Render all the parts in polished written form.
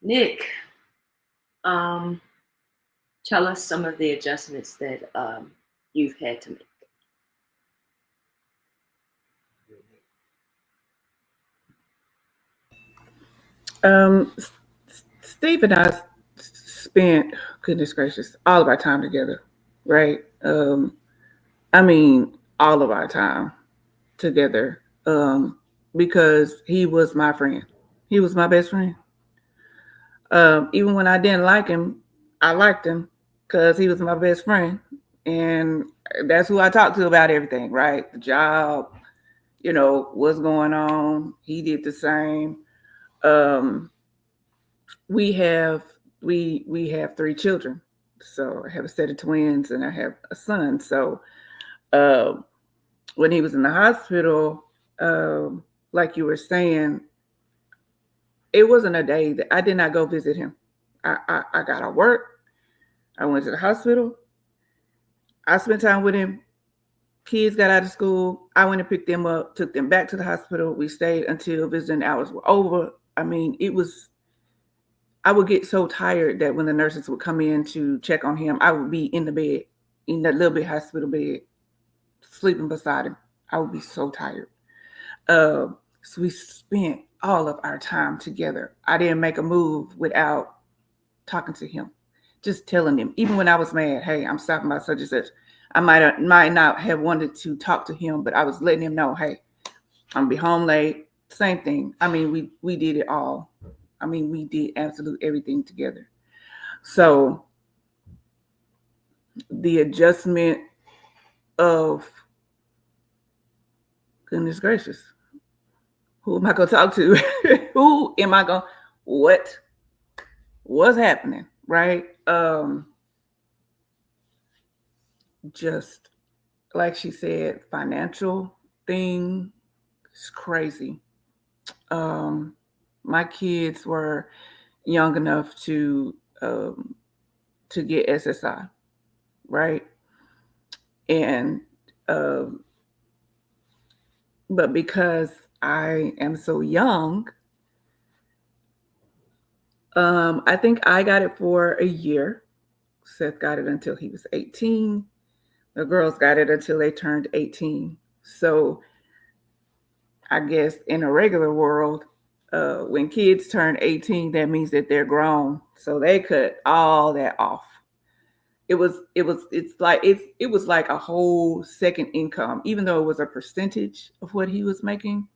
Nick, um, tell us some of the adjustments that you've had to make. Um, Steve and I spent, goodness gracious, all of our time together, right? I mean, all of our time together, because he was my friend. He was my best friend. Even when I didn't like him, I liked him because he was my best friend, and that's who I talked to about everything, right? The job, what's going on. He did the same. Um, we have we have three children, so I have a set of twins and I have a son. So uh, when he was in the hospital, like you were saying, it wasn't a day that I did not go visit him. I got out work, I went to the hospital, I spent time with him. Kids got out of school, I went and picked them up, took them back to the hospital. We stayed until visiting hours were over. I mean, it was, I would get so tired that when the nurses would come in to check on him, I would be in the bed, in that little bit hospital bed, sleeping beside him. I would be so tired. Uh, so we spent all of our time together. I didn't make a move without talking to him, just telling him. Even when I was mad, hey, I'm stopping by such and such. I might not have wanted to talk to him, but I was letting him know, hey, I'm gonna be home late. Same thing. I mean, we did it all. I mean, we did absolute everything together. So the adjustment of, goodness gracious, who am I gonna talk to? Who am I gonna, what what's happening, right? Just like she said, financial thing is crazy. Um, my kids were young enough to get SSI, right? And um, but because I am so young, I think I got it for a year. Seth got it until he was 18. The girls got it until they turned 18. So I guess in a regular world, when kids turn 18, that means that they're grown. So they cut all that off. It was like a whole second income, even though it was a percentage of what he was making.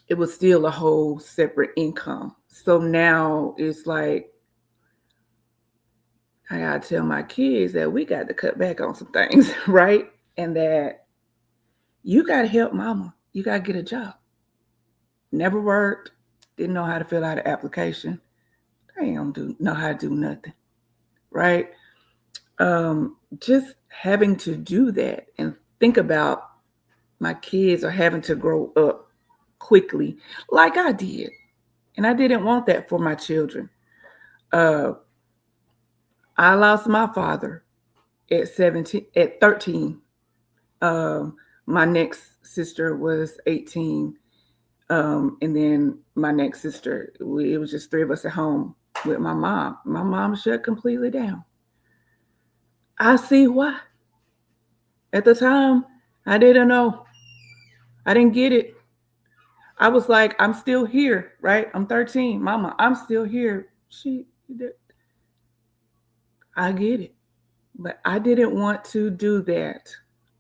It was still a whole separate income. So now it's like I gotta tell my kids that we got to cut back on some things, right? And that you gotta help mama. You gotta get a job. Never worked, didn't know how to fill out an application. I ain't know how to do nothing, right? Just having to do that and think about my kids are having to grow up quickly, like I did, and I didn't want that for my children. Uh, I lost my father at 17, at 13. Um, my next sister was 18. And then my next sister, it was just three of us at home with my mom. My mom shut completely down. I see why. At the time, I didn't know. I didn't get it. I was like, I'm still here, right? I'm 13. Mama, I'm still here. I get it. But I didn't want to do that.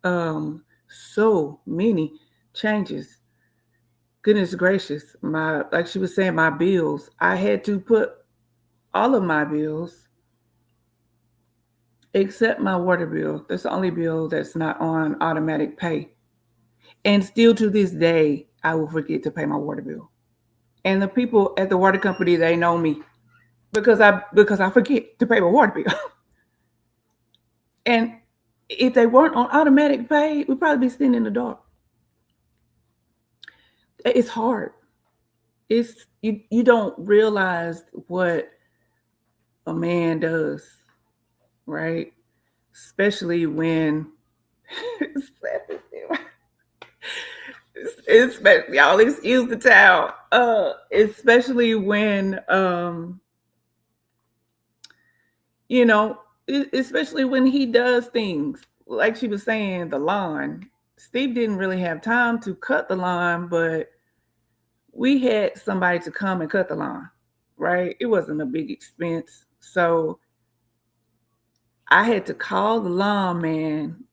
Um, so many changes. Goodness gracious. Like she was saying, my bills. I had to put all of my bills except my water bill. That's the only bill that's not on automatic pay. And still to this day, I will forget to pay my water bill. And the people at the water company, they know me because I forget to pay my water bill. And if they weren't on automatic pay, we'd probably be sitting in the dark. It's hard. You don't realize what a man does, right? Especially when Especially, y'all excuse the towel. Especially when you know, especially when he does things like she was saying, the lawn. Steve didn't really have time to cut the lawn, but we had somebody to come and cut the lawn, right? It wasn't a big expense. So I had to call the lawn man.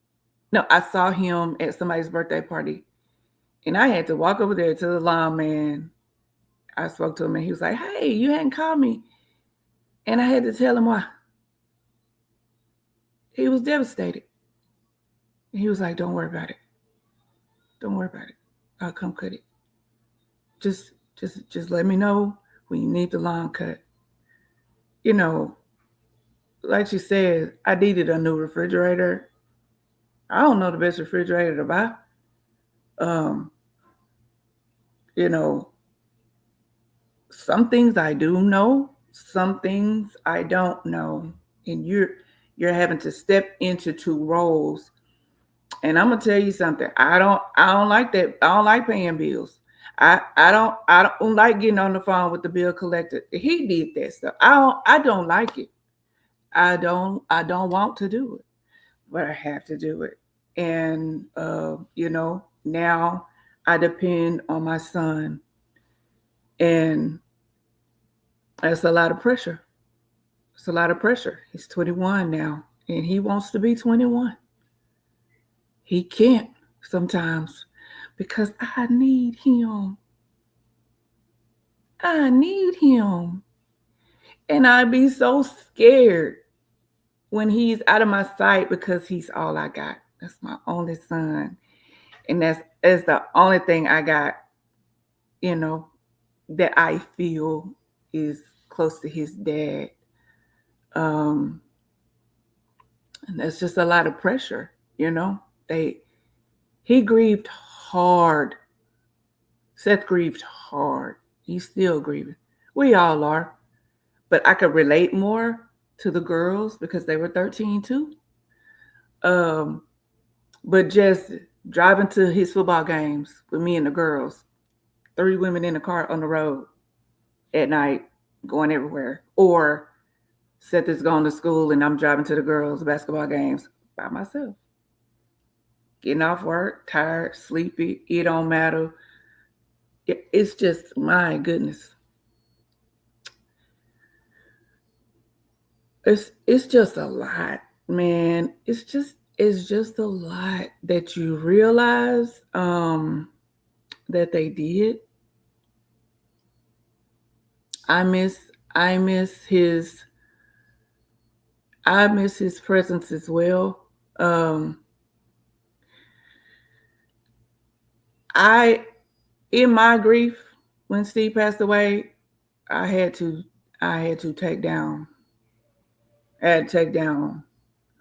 No, I saw him at somebody's birthday party, and I had to walk over there to the lawn man. I spoke to him, and he was like, "Hey, you hadn't called me." And I had to tell him why. He was devastated. And he was like, "Don't worry about it. Don't worry about it. I'll come cut it. Just let me know when you need the lawn cut." You know, like she said, I needed a new refrigerator. I don't know the best refrigerator to buy. Um, you know, some things I do know, some things I don't know. And you're having to step into two roles. And I'm gonna tell you something. I don't like that. I don't like paying bills. I don't like getting on the phone with the bill collector. He did that stuff. I don't like it. I don't want to do it, but I have to do it. And now I depend on my son, and that's a lot of pressure. It's a lot of pressure. He's 21 now, and he wants to be 21. He can't sometimes because I need him. I need him. And I'd be so scared when he's out of my sight because he's all I got. That's my only son. And that's the only thing I got, you know, that I feel is close to his dad. Um, and that's just a lot of pressure, you know. He grieved hard. Seth grieved hard. He's still grieving. We all are. But I could relate more to the girls because they were 13 too. Um, but just driving to his football games with me and the girls, 3 women in the car on the road at night, going everywhere. Or Seth is going to school and I'm driving to the girls' basketball games by myself. Getting off work, tired, sleepy, it don't matter. It's just, my goodness. It's just a lot, man. It's just a lot that you realize that they did. I miss his presence as well. Um I in my grief when Steve passed away, I had to I had to take down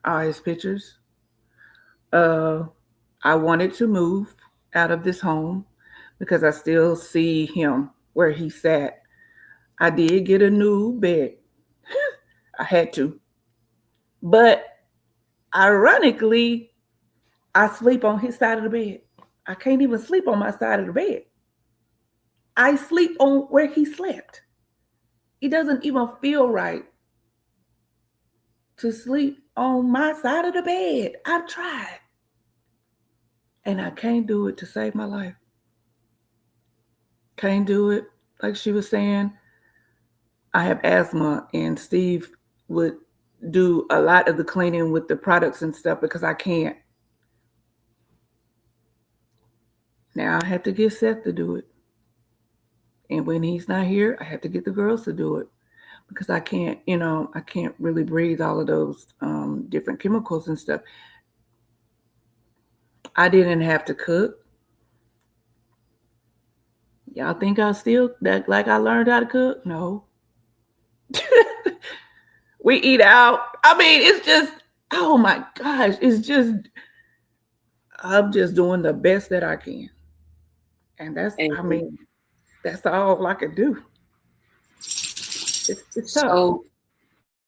all his pictures. Uh I wanted to move out of this home because I still see him where he sat. I did get a new bed. I had to. But ironically, I sleep on his side of the bed. I can't even sleep on my side of the bed. I sleep on where he slept. It doesn't even feel right to sleep on my side of the bed. I've tried. And I can't do it to save my life. Can't do it. Like she was saying, I have asthma, and Steve would do a lot of the cleaning with the products and stuff because I can't. Now I have to get Seth to do it. And when he's not here, I have to get the girls to do it because I can't really breathe all of those different chemicals and stuff. I didn't have to cook. Y'all think I still that like I learned how to cook? No. We eat out. I mean, it's just, oh my gosh, it's just, I'm just doing the best that I can. And And that's all I can do. It's tough. so